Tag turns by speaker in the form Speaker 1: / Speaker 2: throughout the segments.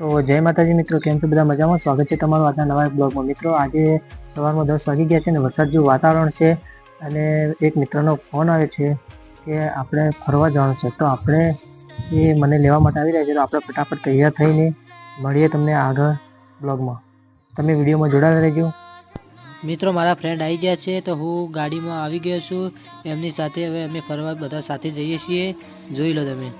Speaker 1: તો જય માતાજી મિત્રો, કેમ છો બધા મજામાં? સ્વાગત છે તમારું આજના નવા બ્લોગમાં। મિત્રો આજે સવારમાં 10 વાગી ગયા છે ને વરસાદ જેવું વાતાવરણ છે અને એક મિત્રનો ફોન આવે છે કે આપણે ફરવા જવાનું છે। તો આપણે એ મને લેવા માટે આવી રહ્યા છે, તો આપણે ફટાફટ તૈયાર થઈને મળીએ તમને આગળ બ્લોગમાં। તમે વિડીયોમાં જોડાયેલા રહેજો।
Speaker 2: મિત્રો મારા ફ્રેન્ડ આવી ગયા છે, તો હું ગાડીમાં આવી ગયો છું એમની સાથે। હવે અમે ફરવા બધા સાથે જઈએ છીએ, જોઈ લો તમે।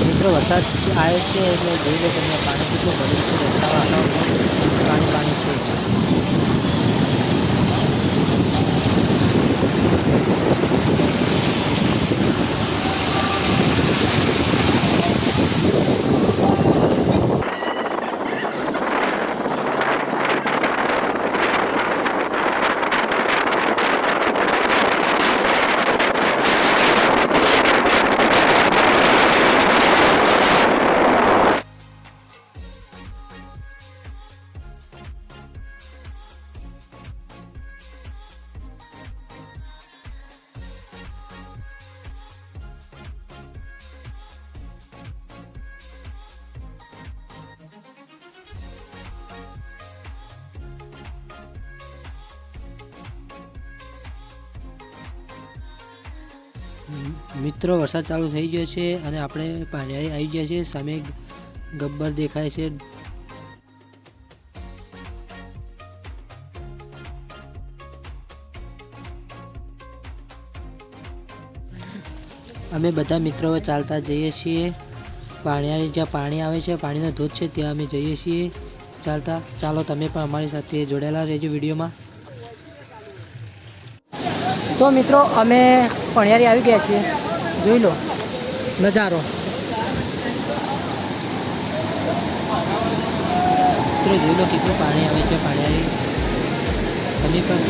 Speaker 2: મિત્રો વરસાદ આવ્યો છે એટલે જોઈ લો તમે પાણી કેટલું ભર્યું છે। રસ્તા વાતાવરણ પાણી પાણી છે। મિત્રો વરસાદ ચાલુ થઈ ગયો છે અને આપણે પાણીયારી આવી ગયા છે। સામે ગબ્બર દેખાય છે। અમે બધા મિત્રો ચાલતા જઈએ છીએ પાણીયારી, જ્યાં પાણી આવે છે, પાણીનો ધોધ છે ત્યાં અમે જઈએ છીએ ચાલતા। ચાલો તમે પણ અમારી સાથે જોડાયેલા રહેજો વિડીયોમાં। તો મિત્રો અમે પાણીયારી આવી ગયા છીએ, જોઈ લો નજારો। મિત્રો જોઈ લો કેટલું પાણી આવે છે પાણીયારી। તમે પણ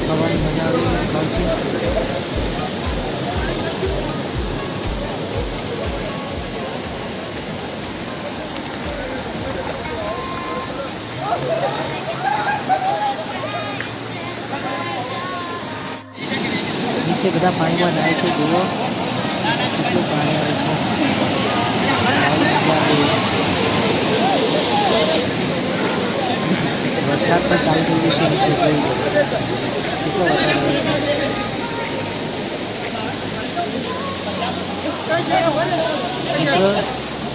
Speaker 2: ખાવાની મજા આવે સ્થળ છે। નીચે બધા પાણીમાં નાય છે, જુઓ કેટલું પાણી આવે છે। વરસાદ પણ ચાલુ થઈ ગયું છે, નીચે જોઈ લો કેટલો વરસાદ આવે છે। મિત્રો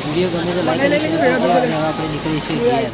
Speaker 2: વિડીયો ગમે તો લાઈક અને શેર કરજો અને હવે આપણે નીકળીએ છીએ ઘેર।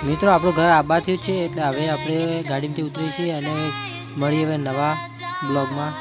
Speaker 2: મિત્રો આપણું ઘર આબા થયું છે એટલે હવે આપણે ગાડીમાંથી ઉતરીએ છીએ અને મળીએ હવે નવા બ્લોગમાં।